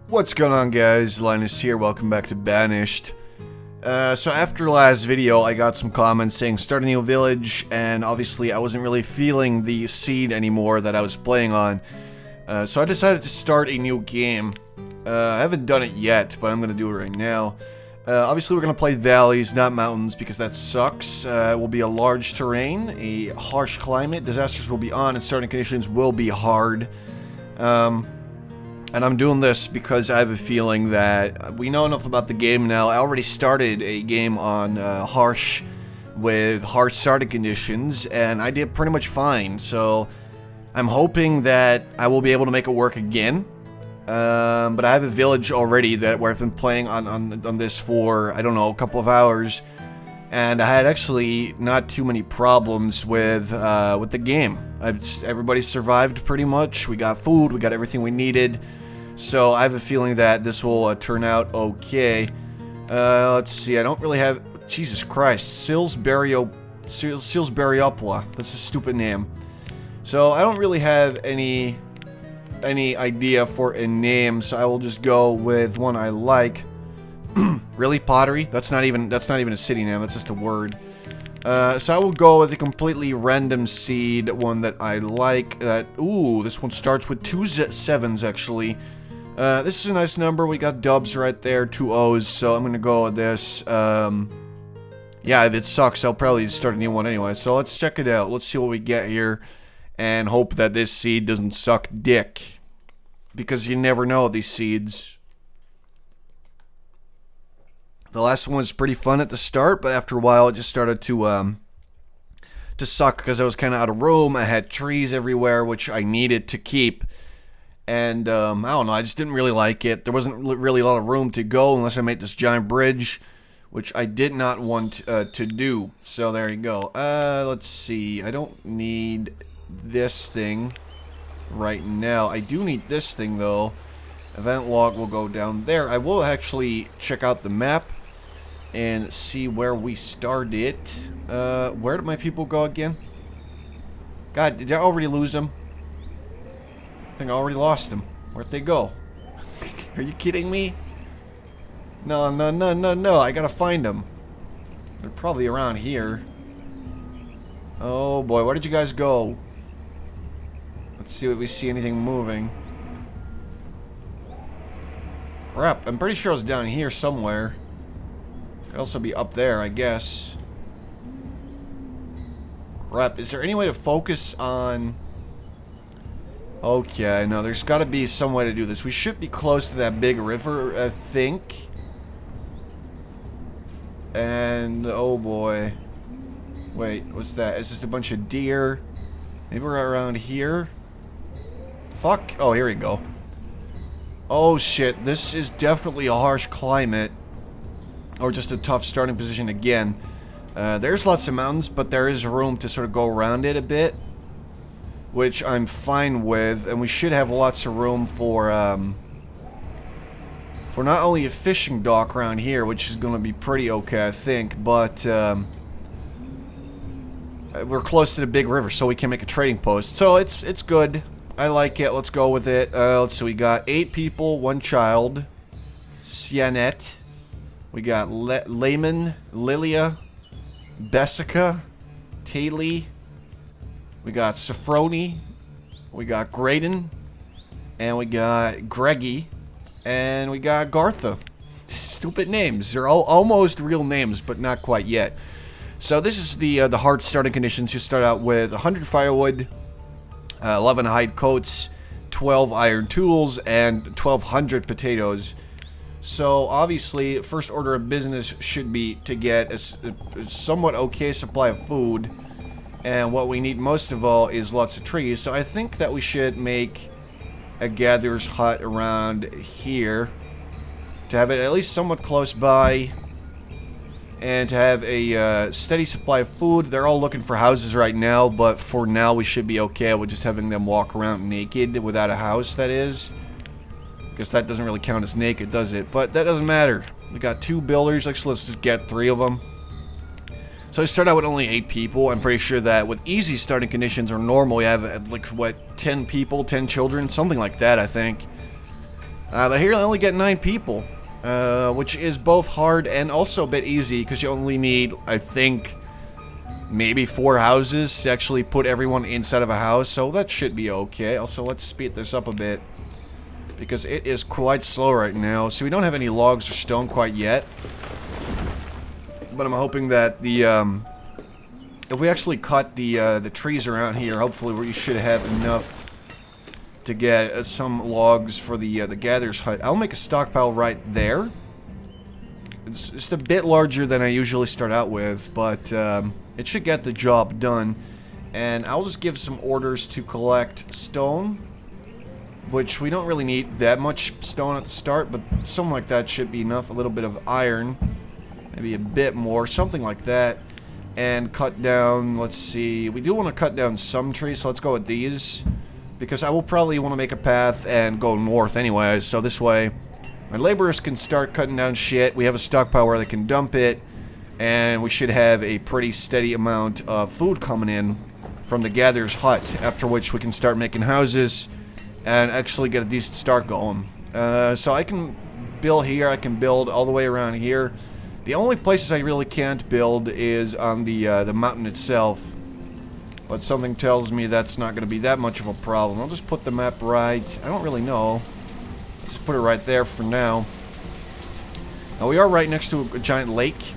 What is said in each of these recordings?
What's going on, guys? Linus here, welcome back to Banished. So after last video, I got some comments saying start a new village, and obviously I wasn't really feeling the seed anymore that I was playing on. So I decided to start a new game. I haven't done it yet, but I'm going to do it right now. Obviously we're going to play valleys, not mountains, because that sucks. It will be a large terrain, a harsh climate, disasters will be on, and starting conditions will be hard. And I'm doing this because I have a feeling that we know enough about the game now. I already started a game on harsh with hard starting conditions, and I did pretty much fine. So I'm hoping that I will be able to make it work again. But I have a village already where I've been playing on this for, I don't know, a couple of hours. And I had actually not too many problems with the game. Everybody survived pretty much. We got food, we got everything we needed. So I have a feeling that this will turn out okay. Let's see, I don't really have... Jesus Christ, Silsburyopla. That's a stupid name. So I don't really have any idea for a name, so I will just go with one I like. Really, Pottery? That's not even a city name, that's just a word. So I will go with a completely random seed, one that I like. Ooh, this one starts with 2 sevens, actually. This is a nice number. We got dubs right there, 2 O's, so I'm gonna go with this. Yeah, if it sucks, I'll probably start a new one anyway. So let's check it out. Let's see what we get here, and hope that this seed doesn't suck dick, because you never know with these seeds. The last one was pretty fun at the start, but after a while it just started to suck because I was kind of out of room. I had trees everywhere, which I needed to keep. And, I don't know, I just didn't really like it. There wasn't really a lot of room to go unless I made this giant bridge, which I did not want to do. So there you go. Let's see. I don't need this thing right now. I do need this thing, though. Event log will go down there. I will actually check out the map and see where we started. Where did my people go again? God, did I already lose them? I think I already lost them. Where'd they go? Are you kidding me? No. I gotta find them. They're probably around here. Oh boy, where did you guys go? Let's see if we see anything moving. Crap, I'm pretty sure it was down here somewhere. Could also be up there, I guess. Crap, is there any way to focus on... Okay, no, there's got to be some way to do this. We should be close to that big river, I think. And, oh boy. Wait, what's that? It's just a bunch of deer. Maybe we're around here? Fuck. Oh, here we go. Oh shit, this is definitely a harsh climate. Or just a tough starting position again. There's lots of mountains, but there is room to sort of go around it a bit, which I'm fine with, and we should have lots of room for not only a fishing dock around here, which is going to be pretty okay, I think, but we're close to the big river, so we can make a trading post. So it's good. I like it. Let's go with it. Let's see. We got 8 people, 1 child. Sianet. We got Layman, Lilia, Bessica, Taylor. We got Sophroni, we got Graydon, and we got Greggy, and we got Gartha. Stupid names. They're all almost real names, but not quite yet. So this is the hard starting conditions. You start out with 100 firewood, 11 hide coats, 12 iron tools, and 1,200 potatoes. So obviously, first order of business should be to get a somewhat okay supply of food. And what we need most of all is lots of trees. So I think that we should make a gatherer's hut around here to have it at least somewhat close by, and to have a steady supply of food. They're all looking for houses right now, but for now we should be okay with just having them walk around naked without a house, that is. Because that doesn't really count as naked, does it? But that doesn't matter. We got 2 builders. Actually, let's just get 3 of them. So I start out with only 8 people. I'm pretty sure that with easy starting conditions or normal, you have like, what, 10 people, 10 children? Something like that, I think. But here I only get 9 people, which is both hard and also a bit easy, because you only need, I think, maybe 4 houses to actually put everyone inside of a house, so that should be okay. Also, let's speed this up a bit, because it is quite slow right now. So we don't have any logs or stone quite yet, but I'm hoping that the, if we actually cut the trees around here, hopefully we should have enough to get some logs for the gatherer's hut. I'll make a stockpile right there. It's just a bit larger than I usually start out with, but it should get the job done. And I'll just give some orders to collect stone, which we don't really need that much stone at the start, but something like that should be enough. A little bit of iron, maybe a bit more, something like that. And cut down, let's see, we do want to cut down some trees, so let's go with these, because I will probably want to make a path and go north anyway, so this way my laborers can start cutting down shit. We have a stockpile where they can dump it, and we should have a pretty steady amount of food coming in from the gatherer's hut, after which we can start making houses and actually get a decent start going. So I can build here, I can build all the way around here. The only places I really can't build is on the mountain itself, but something tells me that's not going to be that much of a problem. I'll just put the map right. I don't really know. Let's just put it right there for now. Now we are right next to a giant lake,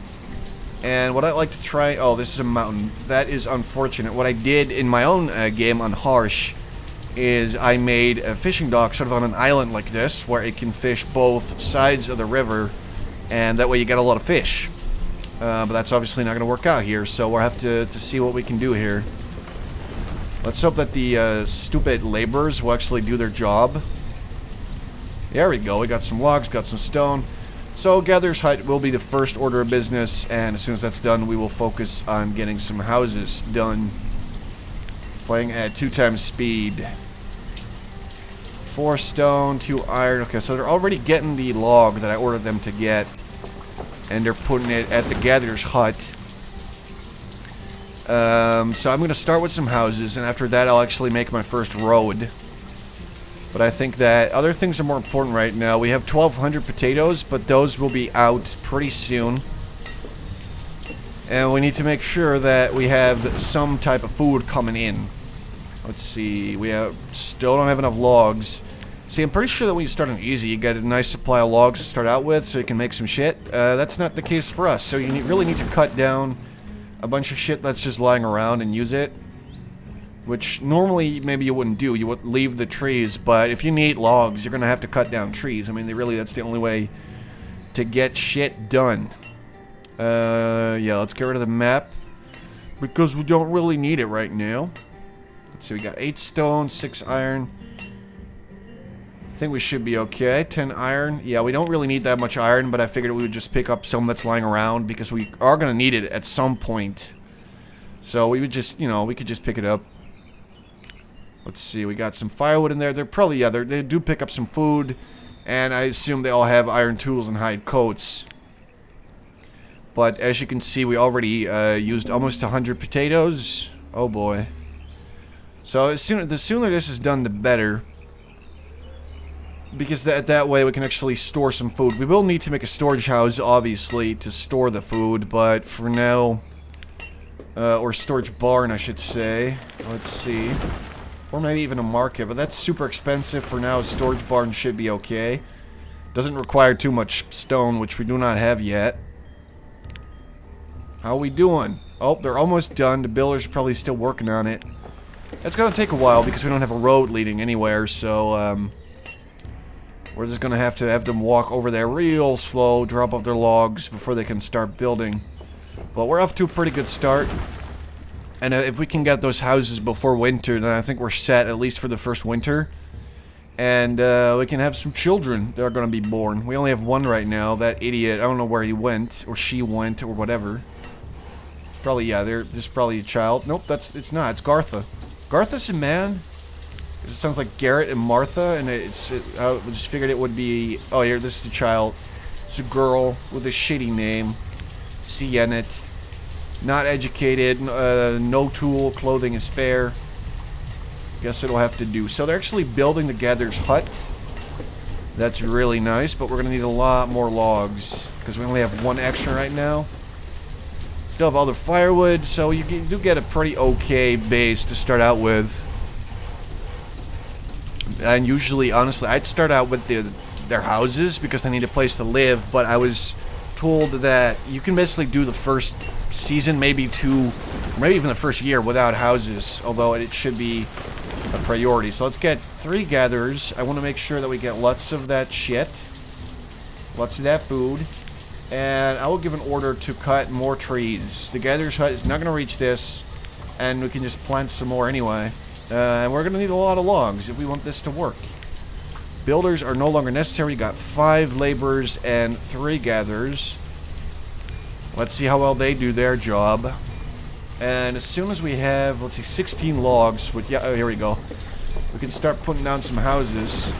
and what I'd like to try... Oh, this is a mountain. That is unfortunate. What I did in my own game on Harsh is I made a fishing dock sort of on an island like this, where it can fish both sides of the river, and that way you get a lot of fish. But that's obviously not going to work out here, so we'll have to see what we can do here. Let's hope that the stupid laborers will actually do their job. There we go, we got some logs, got some stone. So gatherer's hut will be the first order of business, and as soon as that's done, we will focus on getting some houses done. Playing at 2 times speed. 4 stone, 2 iron. Okay, so they're already getting the log that I ordered them to get, and they're putting it at the gatherer's hut. So I'm going to start with some houses, and after that I'll actually make my first road. But I think that other things are more important right now. We have 1,200 potatoes, but those will be out pretty soon. And we need to make sure that we have some type of food coming in. Let's see, we still don't have enough logs. See, I'm pretty sure that when you start on easy, you get a nice supply of logs to start out with, so you can make some shit. That's not the case for us, so you really need to cut down a bunch of shit that's just lying around and use it. Which normally maybe you wouldn't do, you would leave the trees, but if you need logs, you're gonna have to cut down trees. I mean, that's the only way to get shit done. Yeah, let's get rid of the map, because we don't really need it right now. Let's see, we got 8 stone, 6 iron. I think we should be okay. 10 iron. Yeah, we don't really need that much iron, but I figured we would just pick up some that's lying around, because we are going to need it at some point. So we would just, we could just pick it up. Let's see, we got some firewood in there. They're probably, yeah, they do pick up some food, and I assume they all have iron tools and hide coats. But as you can see, we already used almost 100 potatoes. Oh boy. So the sooner this is done, the better. Because that way we can actually store some food. We will need to make a storage house, obviously, to store the food, but for now... or storage barn, I should say. Let's see. Or maybe even a market, but that's super expensive. For now, a storage barn should be okay. Doesn't require too much stone, which we do not have yet. How are we doing? Oh, they're almost done. The builders are probably still working on it. It's gonna take a while because we don't have a road leading anywhere, so, we're just gonna have to have them walk over there real slow, drop off their logs before they can start building. But we're off to a pretty good start. And if we can get those houses before winter, then I think we're set, at least for the first winter. And we can have some children that are going to be born. We only have one right now. That idiot, I don't know where he went, or she went, or whatever. Probably, yeah, there's probably a child. Nope, it's not. It's Gartha. Gartha's a man? It sounds like Garrett and Martha, and I just figured it would be... Oh, here, this is the child. It's a girl with a shitty name. Sienet. Not educated, no tool, clothing is fair. Guess it'll have to do. So they're actually building the gatherer's hut. That's really nice, but we're going to need a lot more logs, because we only have one extra right now. Still have all the firewood, so you do get a pretty okay base to start out with. And usually, honestly, I'd start out with their houses, because they need a place to live, but I was told that you can basically do the first season, maybe two, maybe even the first year without houses, although it should be a priority. So let's get 3 gatherers. I want to make sure that we get lots of that shit, lots of that food, and I will give an order to cut more trees. The gatherer's hut is not going to reach this, and we can just plant some more anyway. And we're going to need a lot of logs if we want this to work. Builders are no longer necessary. We got 5 laborers and 3 gatherers. Let's see how well they do their job. And as soon as we have, let's see, 16 logs, with, yeah, oh, here we go. We can start putting down some houses.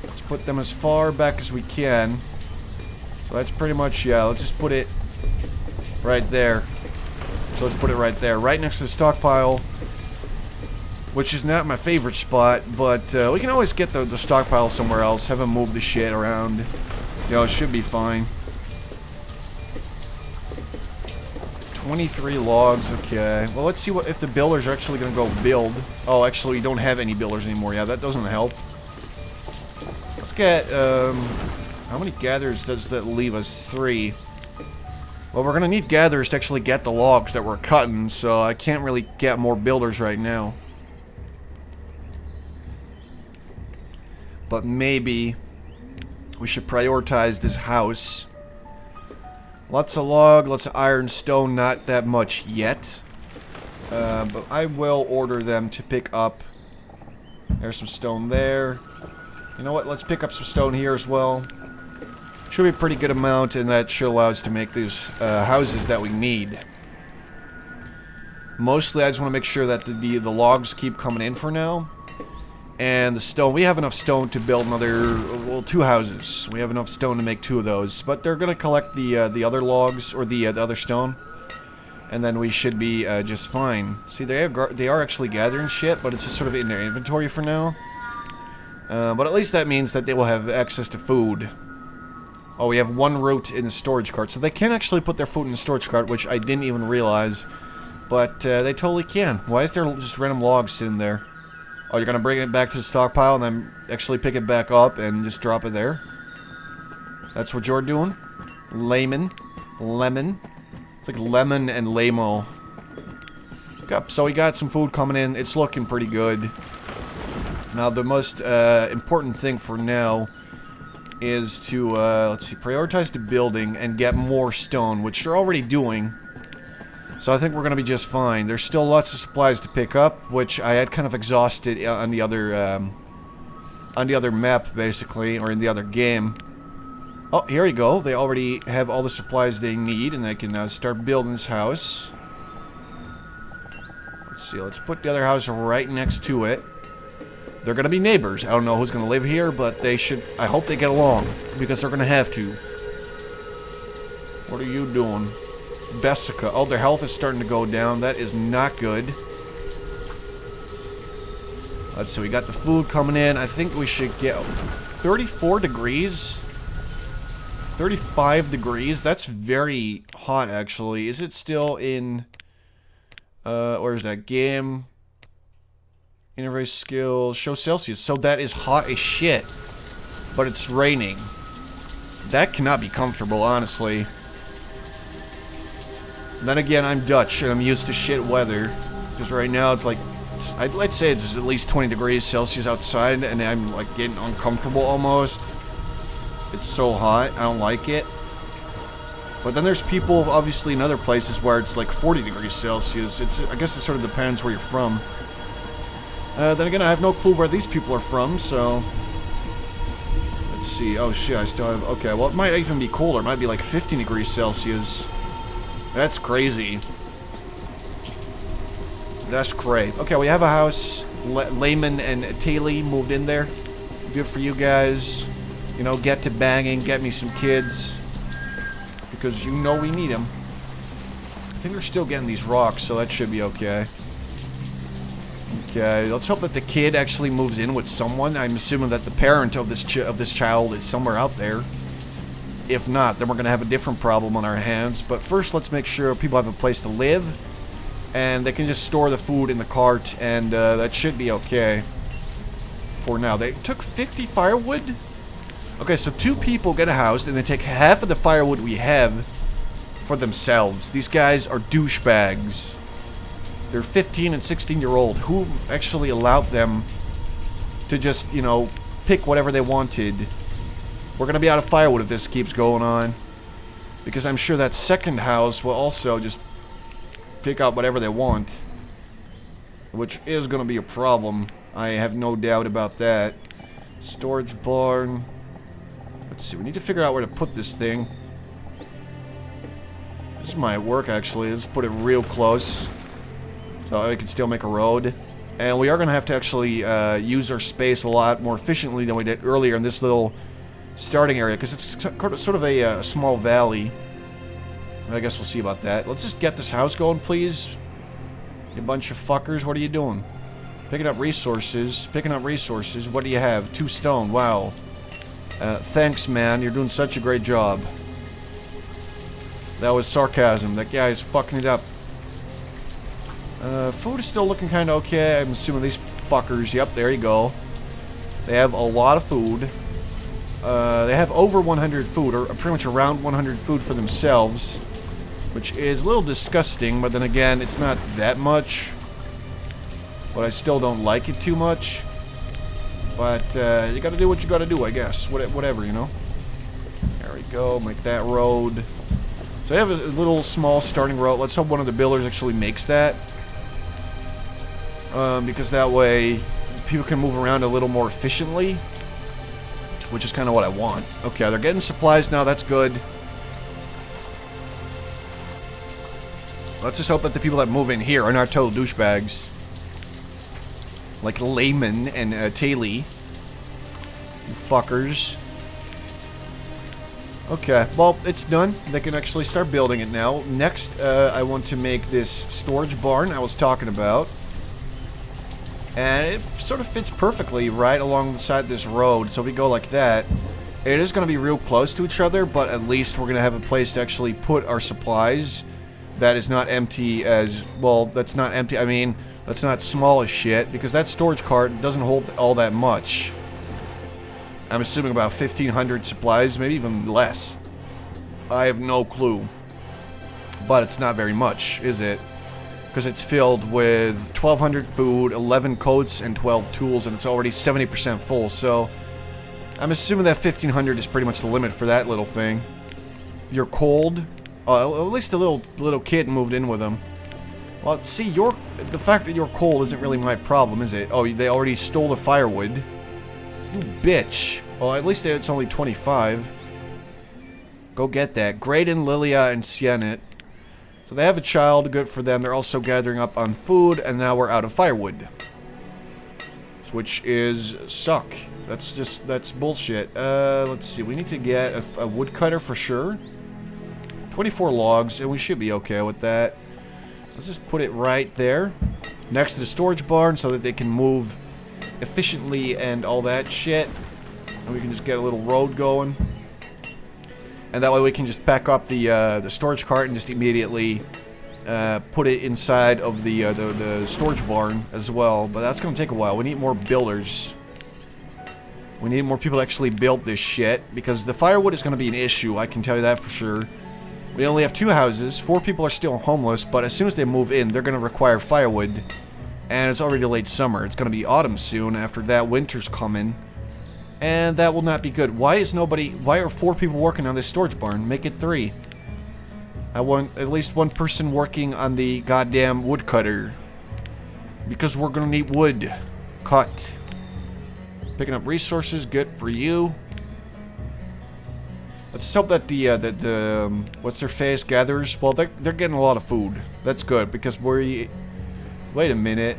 Let's put them as far back as we can. So that's pretty much, yeah, let's just put it right there. So let's put it right there, right next to the stockpile, which is not my favorite spot, but we can always get the stockpile somewhere else, have them move the shit around. You know, it should be fine. 23 logs, okay. Well, let's see what if the builders are actually going to go build. Oh, actually, we don't have any builders anymore. Yeah, that doesn't help. Let's get, how many gatherers does that leave us? 3. Well, we're going to need gatherers to actually get the logs that we're cutting, so I can't really get more builders right now. But maybe we should prioritize this house. Lots of log, lots of iron, stone, not that much yet. But I will order them to pick up. There's some stone there. You know what, let's pick up some stone here as well. Should be a pretty good amount, and that should allow us to make these houses that we need. Mostly, I just want to make sure that the logs keep coming in for now. And the stone, we have enough stone to build another, well, 2 houses. We have enough stone to make 2 of those. But they're going to collect the other logs, or the other stone. And then we should be just fine. See, they are actually gathering shit, but it's just sort of in their inventory for now. But at least that means that they will have access to food. Oh, we have 1 root in the storage cart. So they can actually put their food in the storage cart, which I didn't even realize. But they totally can. Why is there just random logs sitting there? Oh, you're going to bring it back to the stockpile and then actually pick it back up and just drop it there? That's what you're doing? Lemon. It's like lemon and lamo. So we got some food coming in. It's looking pretty good. Now, the most important thing for now is to, let's see, prioritize the building and get more stone, which they're already doing. So I think we're going to be just fine. There's still lots of supplies to pick up, which I had kind of exhausted on the other map, basically, or in the other game. Oh, here we go. They already have all the supplies they need, and they can now start building this house. Let's see. Let's put the other house right next to it. They're going to be neighbors. I don't know who's going to live here, but they should... I hope they get along, because they're going to have to. What are you doing? Bessica. Oh, their health is starting to go down. That is not good. Let's see. We got the food coming in. I think we should get 34 degrees. 35 degrees. That's very hot, actually. Is it still in... where is that? Game... Interface skills. Show Celsius. So that is hot as shit. But it's raining. That cannot be comfortable, honestly. Then again, I'm Dutch, and I'm used to shit weather. Because right now, it's like... I'd say it's at least 20 degrees Celsius outside, and I'm, like, getting uncomfortable almost. It's so hot. I don't like it. But then there's people, obviously, in other places where it's, like, 40 degrees Celsius. I guess it sort of depends where you're from. Then again, I have no clue where these people are from, so... Let's see. Oh, shit, I still have... Okay, well, it might even be colder. It might be, like, 15 degrees Celsius. That's crazy. That's great. Okay, we have a house. Layman and Taylor moved in there. Good for you guys. You know, get to banging. Get me some kids. Because you know we need them. I think we're still getting these rocks, so that should be okay. Okay, let's hope that the kid actually moves in with someone. I'm assuming that the parent of this child is somewhere out there. If not, then we're going to have a different problem on our hands. But first, let's make sure people have a place to live. And they can just store the food in the cart, and that should be okay. For now. They took 50 firewood? Okay, so 2 people get a house, and they take half of the firewood we have for themselves. These guys are douchebags. They're 15 and 16-year-old. Who actually allowed them to just, you know, pick whatever they wanted? We're going to be out of firewood if this keeps going on. Because I'm sure that second house will also just pick out whatever they want. Which is going to be a problem. I have no doubt about that. Storage barn. Let's see, we need to figure out where to put this thing. This might work, actually. Let's put it real close. So we can still make a road. And we are going to have to actually use our space a lot more efficiently than we did earlier in this little starting area. Because it's sort of a small valley. I guess we'll see about that. Let's just get this house going, please. You bunch of fuckers. What are you doing? Picking up resources. Picking up resources. What do you have? 2 stone. Wow. Thanks, man. You're doing such a great job. That was sarcasm. That guy is fucking it up. Food is still looking kind of okay. I'm assuming these fuckers... Yep, there you go. They have a lot of food. They have over 100 food, or pretty much around 100 food for themselves. Which is a little disgusting, but then again, it's not that much. But I still don't like it too much. But, you gotta do what you gotta do, I guess. Whatever, you know? There we go. Make that road. So I have a little small starting road. Let's hope one of the builders actually makes that. Because that way, people can move around a little more efficiently. Which is kind of what I want. Okay, they're getting supplies now. That's good. Let's just hope that the people that move in here are not total douchebags. Like Layman and Taylor. You fuckers. Okay, well, it's done. They can actually start building it now. Next, I want to make this storage barn I was talking about. And it sort of fits perfectly right alongside this road. So if we go like that, it is going to be real close to each other, but at least we're going to have a place to actually put our supplies. That is not empty as... Well, that's not empty. I mean, that's not small as shit, because that storage cart doesn't hold all that much. I'm assuming about 1,500 supplies, maybe even less. I have no clue. But it's not very much, is it? Because it's filled with 1,200 food, 11 coats, and 12 tools, and it's already 70% full, so... I'm assuming that 1,500 is pretty much the limit for that little thing. You're cold? Oh, at least the little kid moved in with him. Well, see, the fact that you're cold isn't really my problem, is it? Oh, they already stole the firewood. You bitch. Well, at least it's only 25. Go get that. Graydon, Lilia, and Sienet. So they have a child, good for them. They're also gathering up on food, and now we're out of firewood. Which is suck. That's bullshit. Let's see. We need to get a woodcutter for sure. 24 logs, and we should be okay with that. Let's just put it right there. Next to the storage barn so that they can move efficiently and all that shit. And we can just get a little road going. And that way we can just pack up the storage cart and just immediately put it inside of the storage barn as well. But that's going to take a while. We need more builders. We need more people to actually build this shit. Because the firewood is going to be an issue, I can tell you that for sure. We only have 2 houses. 4 people are still homeless. But as soon as they move in, they're going to require firewood. And it's already late summer. It's going to be autumn soon. After that, winter's coming. And that will not be good. Why are 4 people working on this storage barn? Make it 3. I want at least 1 person working on the goddamn woodcutter. Because we're gonna need wood. Cut. Picking up resources, good for you. Let's hope that the what's their face gatherers, well, they're getting a lot of food. That's good, because wait a minute.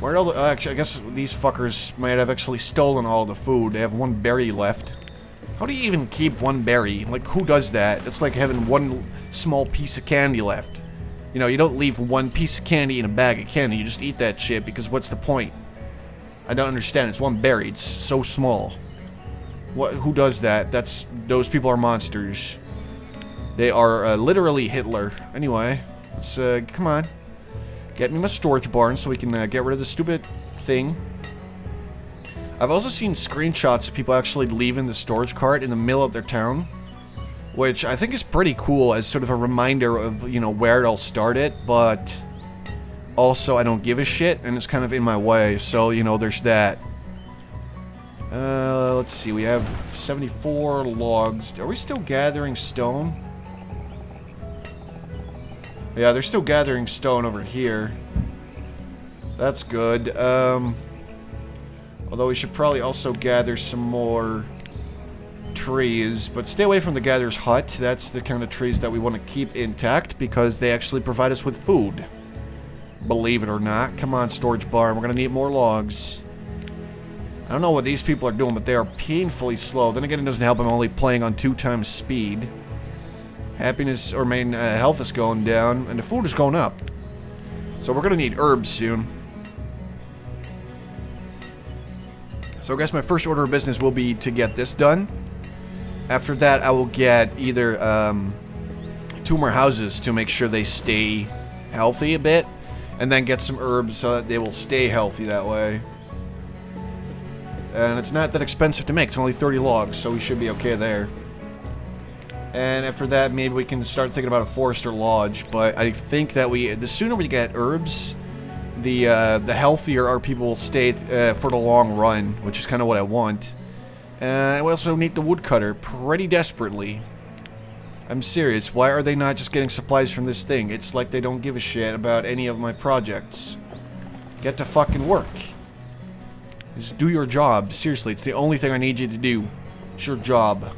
Where all the... actually, I guess these fuckers might have actually stolen all the food. They have 1 berry left. How do you even keep 1 berry? Like, who does that? It's like having 1 small piece of candy left. You know, you don't leave one piece of candy in a bag of candy. You just eat that shit because what's the point? I don't understand. It's one berry. It's so small. What? Who does that? Those people are monsters. They are literally Hitler. Anyway, let's come on. Get me my storage barn so we can get rid of the stupid thing. I've also seen screenshots of people actually leaving the storage cart in the middle of their town, which I think is pretty cool as sort of a reminder of, you know, where it all started, but also I don't give a shit, and it's kind of in my way, so, you know, there's that. Let's see, we have 74 logs. Are we still gathering stone? Yeah, they're still gathering stone over here. That's good. Although we should probably also gather some more trees, but stay away from the gatherer's hut. That's the kind of trees that we want to keep intact because they actually provide us with food. Believe it or not. Come on, storage barn. We're going to need more logs. I don't know what these people are doing, but they are painfully slow. Then again, it doesn't help I'm only playing on 2 times speed. Happiness, or main health is going down, and the food is going up. So we're going to need herbs soon. So I guess my first order of business will be to get this done. After that, I will get either 2 more houses to make sure they stay healthy a bit, and then get some herbs so that they will stay healthy that way. And it's not that expensive to make. It's only 30 logs, so we should be okay there. And after that, maybe we can start thinking about a forester lodge. But I think that the sooner we get herbs, the healthier our people will stay for the long run, which is kind of what I want. We also need the woodcutter pretty desperately. I'm serious. Why are they not just getting supplies from this thing? It's like they don't give a shit about any of my projects. Get to fucking work. Just do your job. Seriously, it's the only thing I need you to do. It's your job.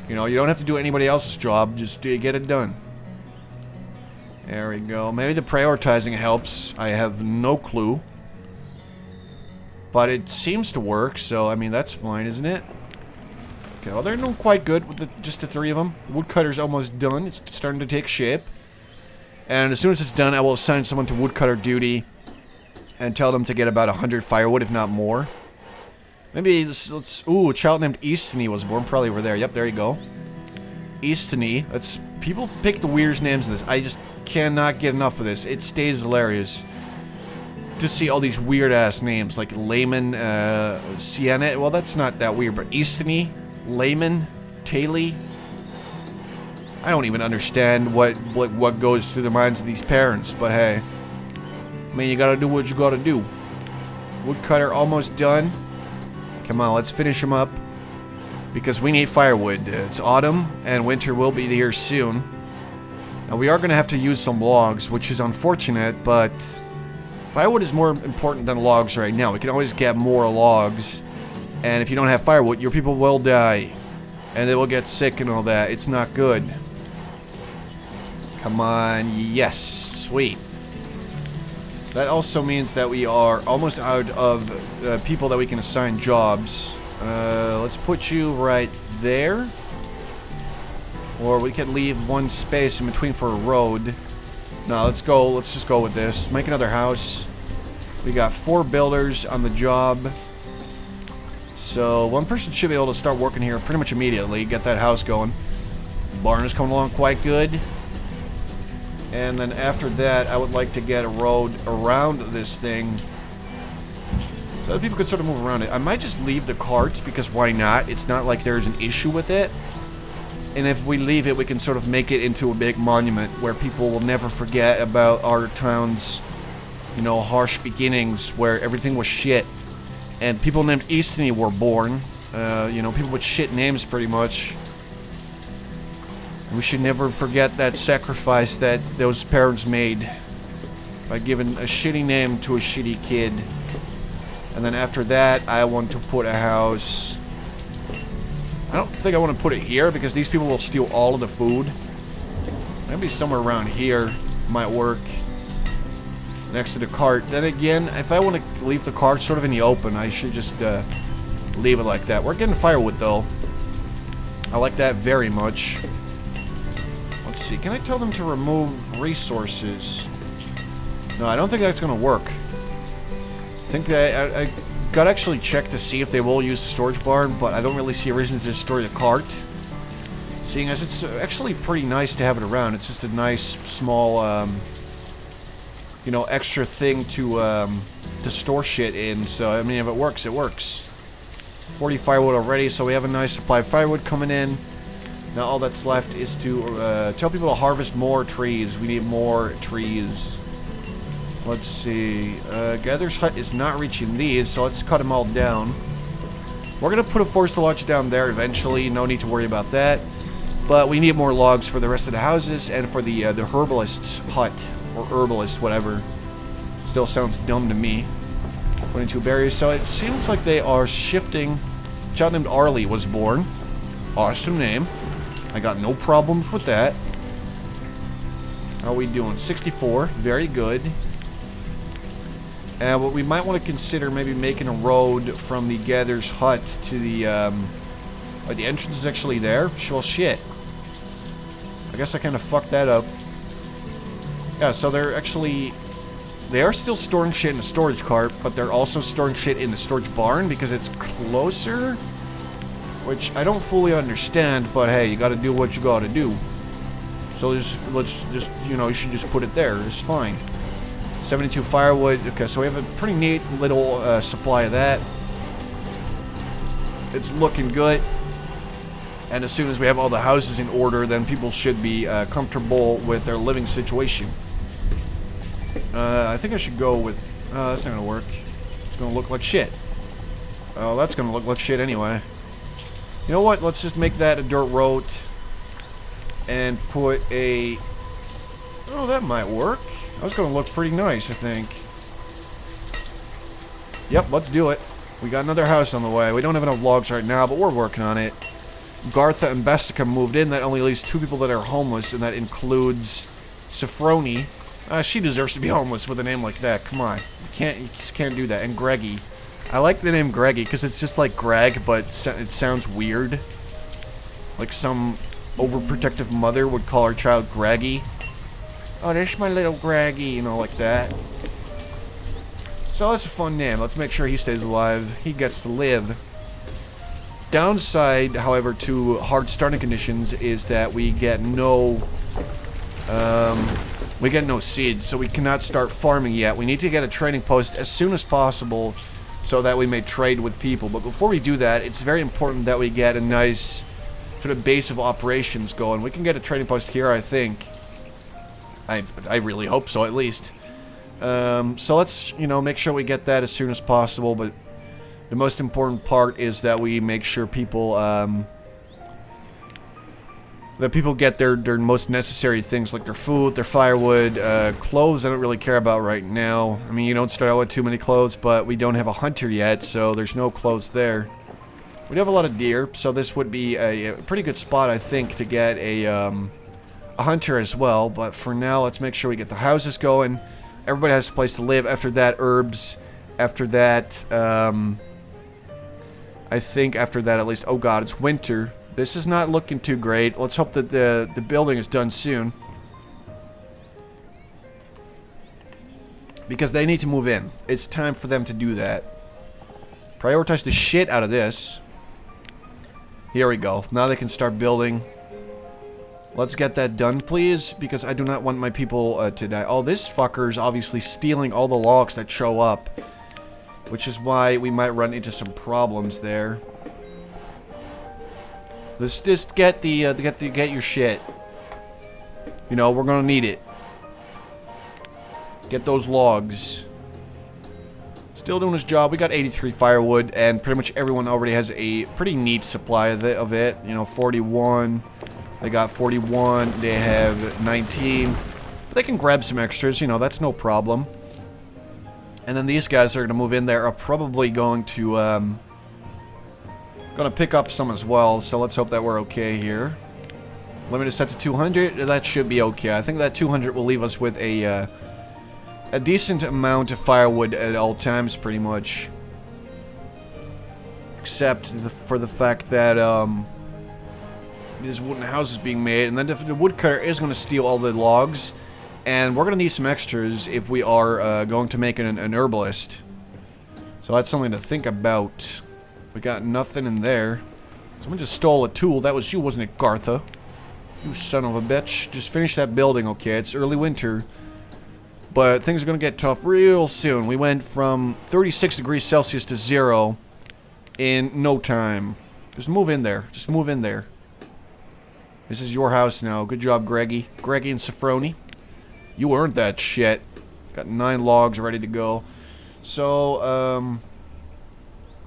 You know, you don't have to do anybody else's job. Just get it done. There we go. Maybe the prioritizing helps. I have no clue. But it seems to work, so, I mean, that's fine, isn't it? Okay, well, they're doing quite good with just the 3 of them. The woodcutter's almost done. It's starting to take shape. And as soon as it's done, I will assign someone to woodcutter duty and tell them to get about 100 firewood, if not more. Maybe let's... Ooh, a child named Eastony was born. Probably over there. Yep, there you go. Eastony. People pick the weirdest names in this. I just cannot get enough of this. It stays hilarious to see all these weird-ass names, like Layman, Sienna. Well, that's not that weird, but Eastony, Layman, Taylor. I don't even understand what goes through the minds of these parents, but hey. I mean, you gotta do what you gotta do. Woodcutter almost done. Come on, let's finish him up. Because we need firewood. It's autumn, and winter will be here soon. Now, we are gonna have to use some logs, which is unfortunate, but firewood is more important than logs right now. We can always get more logs. And if you don't have firewood, your people will die. And they will get sick and all that. It's not good. Come on. Yes. Sweet. That also means that we are almost out of people that we can assign jobs. Let's put you right there. Or we can leave one space in between for a road. No, let's go. Let's just go with this. Make another house. We got 4 builders on the job. So one person should be able to start working here pretty much immediately. Get that house going. Barn is coming along quite good. And then after that, I would like to get a road around this thing so that people can sort of move around it. I might just leave the carts because why not? It's not like there's an issue with it. And if we leave it, we can sort of make it into a big monument where people will never forget about our town's, you know, harsh beginnings where everything was shit. And people named Eastony were born. You know, people with shit names pretty much. We should never forget that sacrifice that those parents made by giving a shitty name to a shitty kid. And then after that, I want to put a house... I don't think I want to put it here because these people will steal all of the food. Maybe somewhere around here might work. Next to the cart. Then again, if I want to leave the cart sort of in the open, I should just leave it like that. We're getting firewood though. I like that very much. see. Can I tell them to remove resources? No, I don't think that's going to work. I think that I got to actually check to see if they will use the storage barn, but I don't really see a reason to destroy the cart. Seeing as it's actually pretty nice to have it around. It's just a nice, small, you know, extra thing to store shit in. So, I mean, if it works, it works. 40 firewood already, so we have a nice supply of firewood coming in. Now all that's left is to tell people to harvest more trees. We need more trees. Let's see. Gather's hut is not reaching these, so let's cut them all down. We're going to put a forest lodge down there eventually. No need to worry about that. But we need more logs for the rest of the houses and for the herbalist's hut. Or herbalist, whatever. Still sounds dumb to me. 22 berries. So it seems like they are shifting. A child named Arlie was born. Awesome name. I got no problems with that. How are we doing? 64. Very good. And what we might want to consider maybe making a road from the Gather's hut to the, oh, the entrance is actually there? Well, shit. I guess I kind of fucked that up. Yeah, so they're actually... They are still storing shit in the storage cart, but they're also storing shit in the storage barn because it's closer? Which I don't fully understand, but hey, you gotta do what you gotta do. So let's just, you know, you should just put it there. It's fine. 72 firewood. Okay, so we have a pretty neat little supply of that. It's looking good. And as soon as we have all the houses in order, then people should be comfortable with their living situation. I think I should go with... that's not gonna work. It's gonna look like shit. Oh, that's gonna look like shit anyway. You know what? Let's just make that a dirt road. And put a... Oh, that might work. That's gonna look pretty nice, I think. Yep, let's do it. We got another house on the way. We don't have enough logs right now, but we're working on it. Gartha and Bestica moved in. That only leaves 2 people that are homeless, and that includes Sophroni. She deserves to be homeless with a name like that. Come on. You just can't do that. And Greggy. I like the name Greggy because it's just like Greg, but it sounds weird. Like some overprotective mother would call her child Greggy. Oh, there's my little Greggy, you know, like that. So that's a fun name. Let's make sure he stays alive. He gets to live. Downside, however, to hard starting conditions is that we get no... seeds, so we cannot start farming yet. We need to get a trading post as soon as possible so that we may trade with people. But before we do that, it's very important that we get a nice sort of base of operations going. We can get a trading post here, I think. I really hope so, at least. So let's, you know, make sure we get that as soon as possible. But the most important part is that we make sure people... that people get their most necessary things, like their food, their firewood, clothes I don't really care about right now. I mean, you don't start out with too many clothes, but we don't have a hunter yet, so there's no clothes there. We do have a lot of deer, so this would be a pretty good spot, I think, to get a hunter as well. But for now, let's make sure we get the houses going. Everybody has a place to live. After that, herbs. After that, I think after that, at least... Oh god, it's winter. This is not looking too great. Let's hope that the building is done soon. Because they need to move in. It's time for them to do that. Prioritize the shit out of this. Here we go. Now they can start building. Let's get that done, please. Because I do not want my people to die. Oh, this fucker is obviously stealing all the logs that show up. Which is why we might run into some problems there. Let's just get get your shit. You know, we're gonna need it. Get those logs. Still doing his job. We got 83 firewood, and pretty much everyone already has a pretty neat supply of it. You know, 41. They got 41. They have 19. They can grab some extras. You know, that's no problem. And then these guys are gonna move in there. Are probably going to gonna pick up some as well, so let's hope that we're okay here. Limit is set to 200. That should be okay. I think that 200 will leave us with a decent amount of firewood at all times, pretty much. Except for the fact that this wooden house is being made, and then the woodcutter is going to steal all the logs, and we're going to need some extras if we are going to make an herbalist. So that's something to think about. We got nothing in there. Someone just stole a tool. That was you, wasn't it, Gartha? You son of a bitch. Just finish that building, okay? It's early winter. But things are going to get tough real soon. We went from 36 degrees Celsius to 0 in no time. Just move in there. Just move in there. This is your house now. Good job, Greggy. Greggy and Sophrony. You earned that shit. Got 9 logs ready to go. So,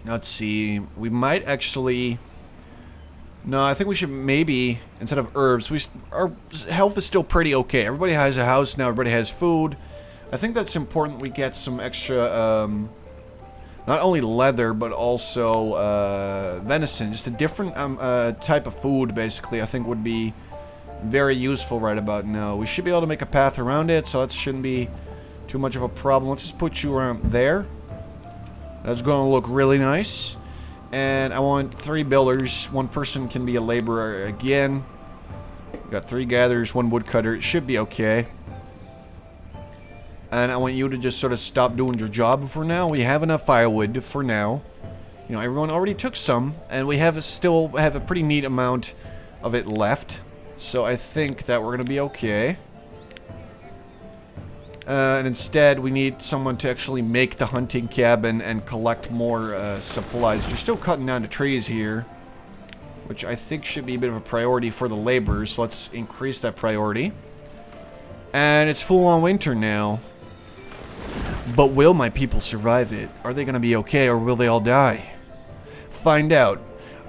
let's see. We might actually... No, I think we should maybe, instead of herbs, our health is still pretty okay. Everybody has a house now. Everybody has food. I think that's important we get some extra, not only leather, but also venison. Just a different type of food, basically, I think would be very useful right about now. We should be able to make a path around it, so that shouldn't be too much of a problem. Let's just put you around there. That's going to look really nice. And I want 3 builders. 1 person can be a laborer again. We've got 3 gatherers, 1 woodcutter. It should be okay. And I want you to just sort of stop doing your job for now. We have enough firewood for now. You know, everyone already took some, and we still have a pretty neat amount of it left. So I think that we're going to be okay. And instead, we need someone to actually make the hunting cabin and collect more supplies. They're still cutting down the trees here, which I think should be a bit of a priority for the laborers. So let's increase that priority. And it's full-on winter now. But will my people survive it? Are they going to be okay, or will they all die? Find out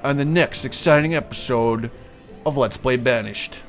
on the next exciting episode of Let's Play Banished.